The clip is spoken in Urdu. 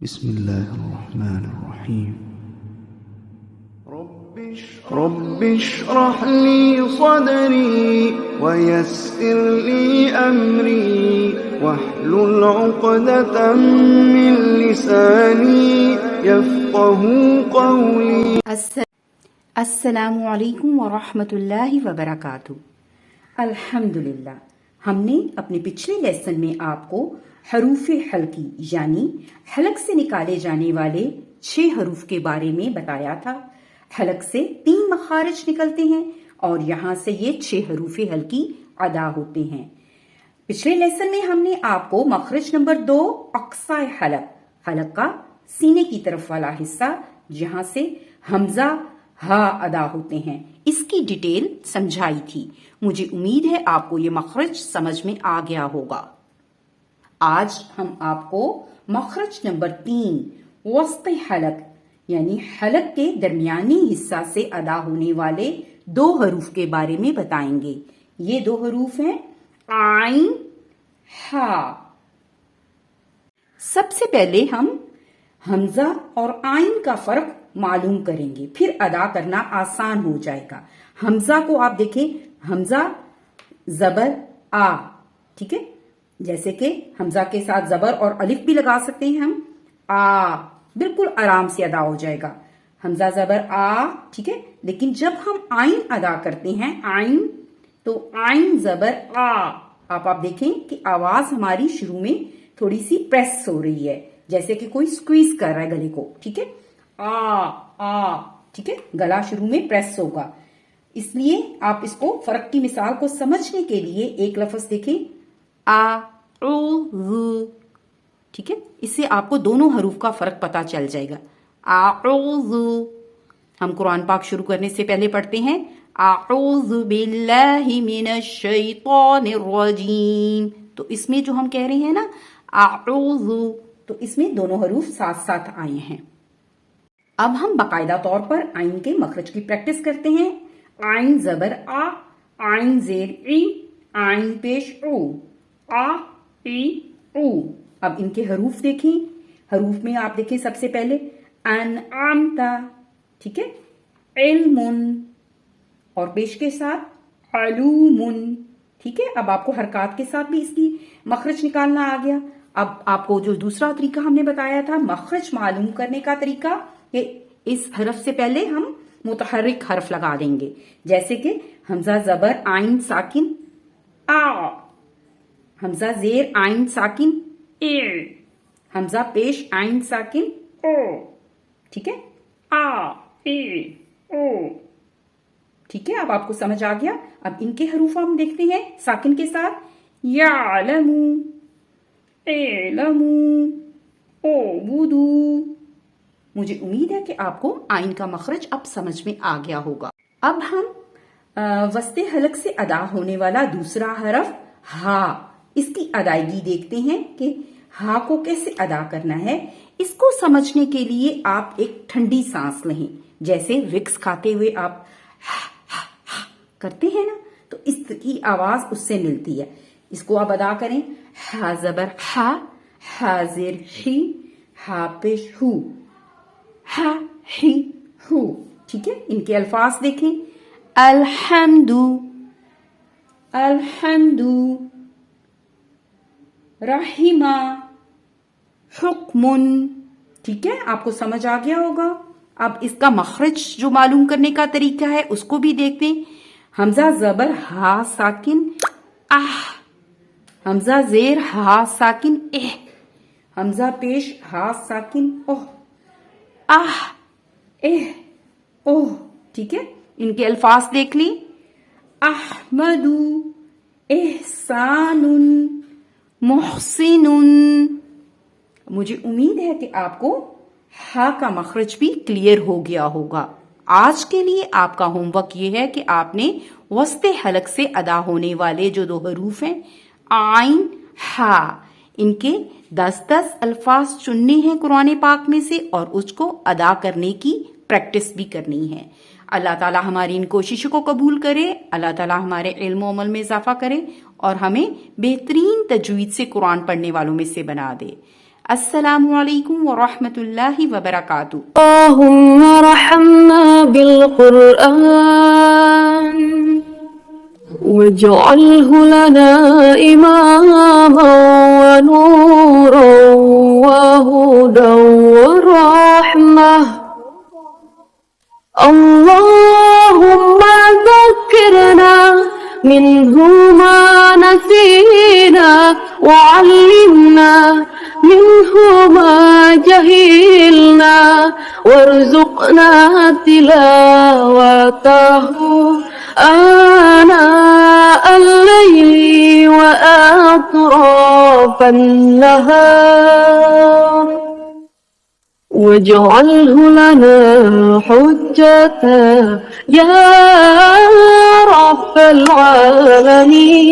بسم الله الرحمن الرحيم رب اشرح لي صدري ويسر لي أمري واحلل عقدة من لساني يفقه قولي. السلام علیکم ورحمۃ اللہ وبرکاتہ. الحمدللہ ہم نے اپنے پچھلے لیسن میں آپ کو حروف حلقی یعنی حلق سے نکالے جانے والے 6 حروف کے بارے میں بتایا تھا. حلق سے 3 مخارج نکلتے ہیں اور یہاں سے یہ 6 حروف حلقی ادا ہوتے ہیں. پچھلے لیسن میں ہم نے آپ کو مخرج نمبر 2 اقصائے حلق کا سینے کی طرف والا حصہ جہاں سے حمزہ ہا ادا ہوتے ہیں اس کی ڈیٹیل سمجھائی تھی. مجھے امید ہے آپ کو یہ مخرج سمجھ میں آ گیا ہوگا. آج ہم آپ کو مخرج نمبر 3 وسط حلق یعنی حلق کے درمیانی حصہ سے ادا ہونے والے 2 حروف کے بارے میں بتائیں گے. یہ 2 حروف ہیں عین ہا. سب سے پہلے ہم حمزہ اور عین کا فرق معلوم کریں گے پھر ادا کرنا آسان ہو جائے گا. حمزہ کو آپ دیکھیں حمزہ زبر آ, ٹھیک ہے, جیسے کہ حمزہ کے ساتھ زبر اور الف بھی لگا سکتے ہیں ہم. آ بالکل آرام سے ادا ہو جائے گا. حمزہ زبر آ, ٹھیک ہے. لیکن جب ہم عین ادا کرتے ہیں عین تو عین زبر آ, آپ دیکھیں کہ آواز ہماری شروع میں تھوڑی سی پریس ہو رہی ہے جیسے کہ کوئی سکویز کر رہا ہے گلے کو, ٹھیک ہے. آ ٹھیک ہے, گلا شروع میں پریس ہوگا. اس لیے آپ اس کو فرق کی مثال کو سمجھنے کے لیے ایک لفظ دیکھیں اعوذ, ٹھیک ہے. اس سے آپ کو دونوں حروف کا فرق پتا چل جائے گا. اعوذ ہم قرآن پاک شروع کرنے سے پہلے پڑھتے ہیں اعوذ باللہ من الشیطان الرجیم. تو اس میں جو ہم کہہ رہے ہیں نا اعوذ, تو اس میں دونوں حروف ساتھ ساتھ آئے ہیں. اب ہم باقاعدہ طور پر عین کے مخرج کی پریکٹس کرتے ہیں. عین زبر آ, عین زیر ای, عین پیش او, آ ای او. اب ان کے حروف دیکھیں. حروف میں آپ دیکھیں سب سے پہلے انعمت, ٹھیک ہے, علم اور پیش کے ساتھ علوم, ٹھیک ہے. اب آپ کو حرکات کے ساتھ بھی اس کی مخرج نکالنا آ گیا. اب آپ کو جو دوسرا طریقہ ہم نے بتایا تھا مخرج معلوم کرنے کا طریقہ, کہ اس حرف سے پہلے ہم متحرک حرف لگا دیں گے جیسے کہ حمزہ زبر عین ساکن آ, حمزہ زیر عین ساکن اے, حمزہ پیش عین ساکن او, ٹھیک ہے. آ اے او, ٹھیک ہے. اب آپ کو سمجھ آ گیا. اب ان کے حروف ہم دیکھتے ہیں ساکن کے ساتھ یعلم, اعلم, اعبدو. مجھے امید ہے کہ آپ کو عین کا مخرج اب سمجھ میں آ گیا ہوگا. اب ہم وسط حلق سے ادا ہونے والا دوسرا حرف ہا, اس کی ادائیگی دیکھتے ہیں کہ ہا کو کیسے ادا کرنا ہے. اس کو سمجھنے کے لیے آپ ایک ٹھنڈی سانس لیں جیسے وکس کھاتے ہوئے آپ کرتے ہیں نا, تو اس کی آواز اس سے ملتی ہے. اس کو آپ ادا کریں ہا زبر ہا, ہا زیر ہی, ہا پیش ہو, ہا ہی ہو, ٹھیک ہے. ان کے الفاظ دیکھیں الحمد, الحمد, رحمہ, حکم, ٹھیک ہے. آپ کو سمجھ آ گیا ہوگا. اب اس کا مخرج جو معلوم کرنے کا طریقہ ہے اس کو بھی دیکھتے ہیں. حمزہ زبر ہا ساکن آہ, حمزہ زیر ہا ساکن اہ, حمزہ پیش ہا ساکن اوہ, آہ اہ اوہ, ٹھیک ہے. ان کے الفاظ دیکھ لیں احمد, احسان, محسن. مجھے امید ہے کہ آپ کو ہا کا مخرج بھی کلیئر ہو گیا ہوگا. آج کے لیے آپ کا ہوم ورک یہ ہے کہ آپ نے وسط حلق سے ادا ہونے والے جو 2 حروف ہیں عین ہا, ان کے 10 الفاظ چننے ہیں قرآن پاک میں سے اور اس کو ادا کرنے کی پریکٹس بھی کرنی ہے. اللہ تعالیٰ ہماری ان کوششوں کو قبول کرے. اللہ تعالیٰ ہمارے علم و عمل میں اضافہ کرے اور ہمیں بہترین تجوید سے قرآن پڑھنے والوں میں سے بنا دے. السلام علیکم ورحمۃ اللہ وبرکاتہ. اللهم ارحمنا بالقرآن واجعله لنا إماما ونورا وهدى ورحمة. اللهم ذكرنا منه ما نسينا وعلمنا منه ما جهلنا وارزقنا تلاوته آناء الليل وأطراف النهار واجعله لنا حجة يا رب العالمين.